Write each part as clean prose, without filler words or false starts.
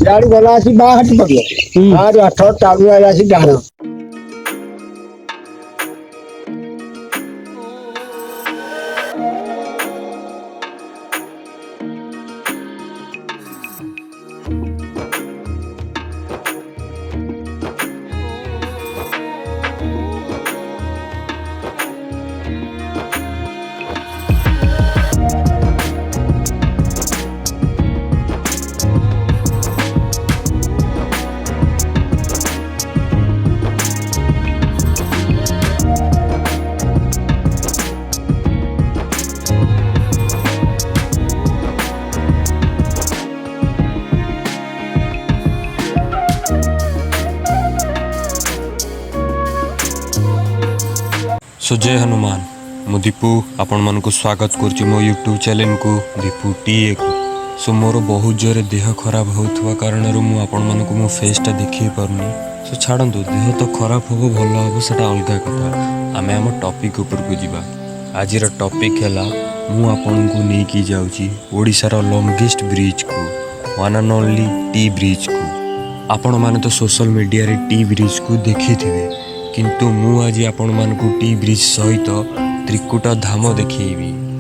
सियाड़ू गला आसी बा हट पड़ियो आज 8 चालू आया सी डाहर सो जय हनुमान मु दीपू आपण मन को स्वागत करुच्ची मो यूट्यूब चैनल को दीपू टीए को। सो मोर बहुत जोरे देह खराब होता कारण आपण मन को मो फेसटा देखी पारनी। सो छाड़ू देह तो खराब हो भल हम सेटा अलग कथा। आमे आम टॉपिक ऊपर को जीवा। आज टॉपिक है मु आपण को लेकिन जाऊँगी ओडिशार लॉन्गेस्ट ब्रिज को one and only T bridge को। आपण माने तो सोशल मीडिया रे टी ब्रिज को देखी थे किंतु मु आज आपण मान को टी ब्रिज सहित त्रिकुट धाम देखी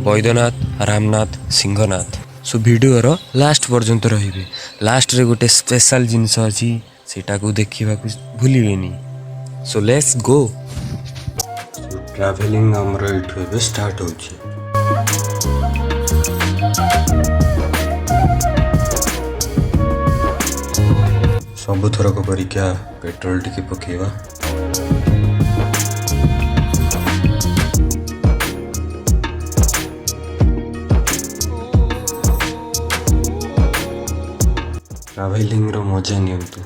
बैद्यनाथ रामनाथ सिंहनाथ। सो वीडियो रो लास्ट पर्यंत रहिबे। लास्ट रे गोटे स्पेशल जिनस अछि सेटा को देखिबा को भूलिबेनी। So let's go. ट्रैवलिंग हमरो इठो स्टार्ट होछि। सब थरक परीक्षा पेट्रोल टिके पकेवा। ट्रैवलिंग रो मजा नियंतु।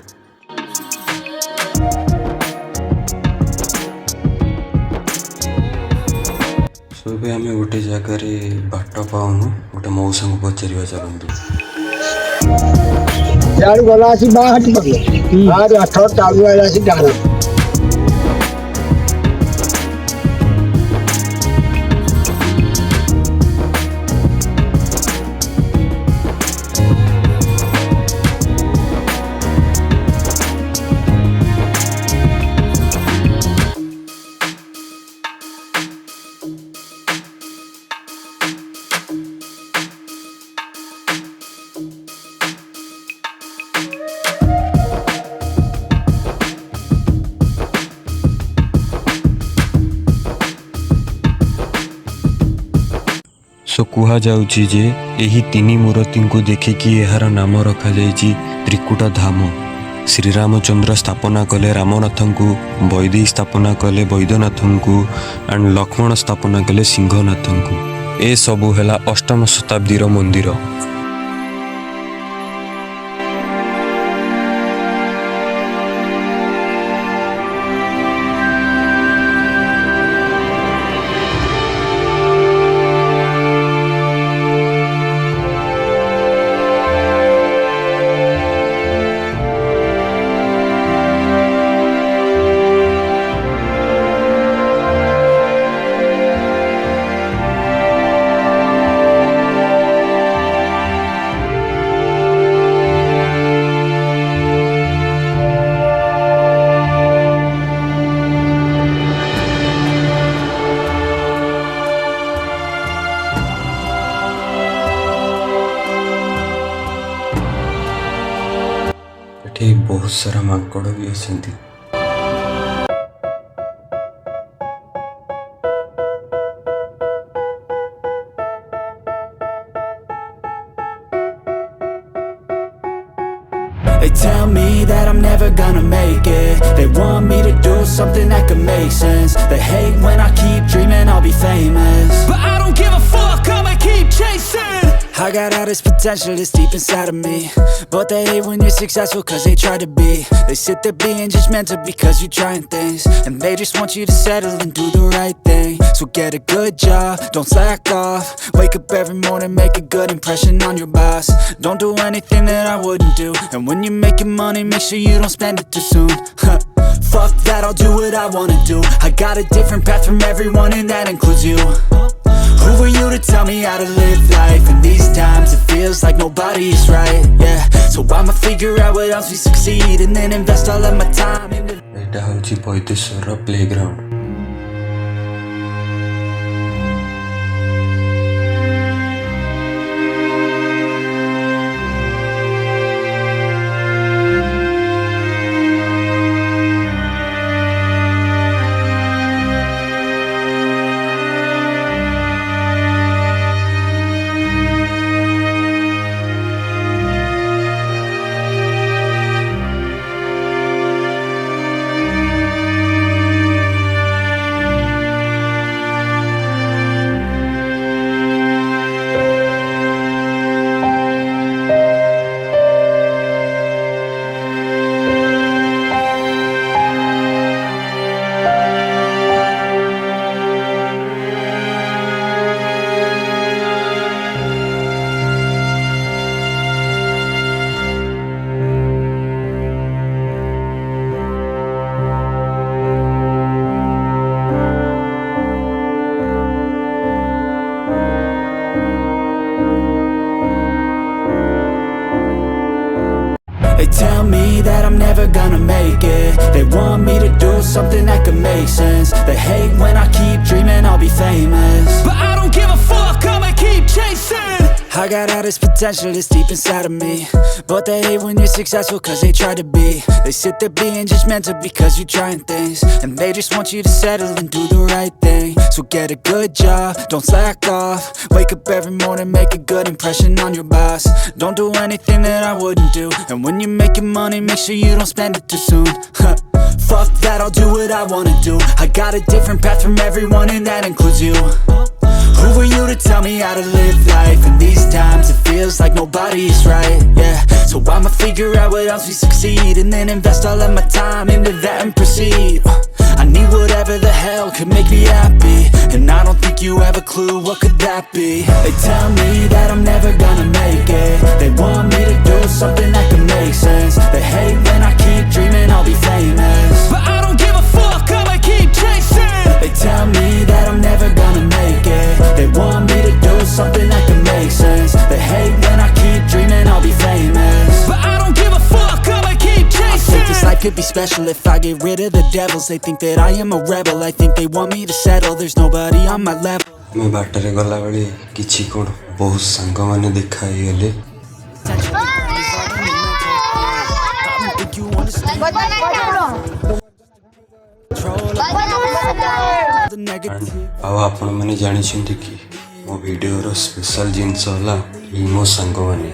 सबे आम गोटे जगार बाट पाऊनु गोटे मौसा को पचार चलतु। सियाड़ू गला आसी बा हट पड़ियो आज 8 चालू आया सी डाहर सो कुहा जाउची जे एही तीनी मूर्ति को देखिकी एहार नाम रखा जाइची त्रिकुट धाम। श्री रामचंद्र स्थापना कले रामनाथन को, वैदेही स्थापना कले बैद्यनाथन को एंड लक्ष्मण स्थापना कले सिंहनाथन को। ए सबु हेला 8म शताब्दी रो मंदिर। एठी बहुत सारा माकड़ भी अछंती। They tell me that I'm never gonna make it. They want me to do something that could make sense. They hate when I keep dreaming I'll be famous, but I don't give a fuck, I'ma keep chasing. I got all this potential that's deep inside of me, but they hate when you're successful cause they try to be. They sit there being judgmental because you're trying things, and they just want you to settle and do the right thing. So get a good job, don't slack off. Wake up every morning, make a good impression on your boss. Don't do anything that I wouldn't do, and when you're making money, make sure you don't spend it too soon. Fuck that, I'll do what I wanna do. I got a different path from everyone and that includes you. Who are you to tell me how to live life? In these times it feels like nobody's right, yeah. So I'ma figure figure out what else we succeed and then invest all of my time into ଏଇଟା ହେଉଛି Baideswar playground. They tell me that I'm never gonna make it. They want me to do something that could make sense. They hate when I keep dreaming I'll be famous, but I don't give a fuck, I'ma keep chasing. I got all this potential that's deep inside of me, but they hate when you're successful cause they try to be. They sit there being judgmental because you're trying things, and they just want you to settle and do the right thing. So get a good job, don't slack off. Wake up every morning, make a good impression on your boss. Don't do anything that I wouldn't do, and when you're making money, make sure you don't spend it too soon. Fuck that, I'll do what I wanna do. I got a different path from everyone and that includes you. Who are you to tell me how to live life? In these times it feels like nobody's right, yeah. So I'ma figure out what else we succeed and then invest all of my time into that and proceed. I need whatever the hell could make me happy, and I don't think you have a clue what could that be. They tell me that I'm never gonna make it. They want me to do something that could make sense. They hate when I keep dreaming I'll be famous, but I don't give a fuck, I'ma keep chasing. They tell me that I'm never gonna make it. They want me to do something that could make sense. They hate when I keep dreaming I'll be famous, but I don't give a fuck, I'ma keep chasing. I think this life could be special if I get rid of the devils. They think that I am a rebel, I think they want me to settle. There's nobody on my level. मैं बाटरे गला बेले किछि कोन बहुत सांग माने देखा गले। ଆଉ ଆପଣ ମାନେ ଜାଣିଛନ୍ତି କି ମୋ ଭିଡ଼ିଓର ସ୍ପେଶାଲ ଜିନିଷ ହେଲା ମो ସାଙ୍ଗ ମାନେ।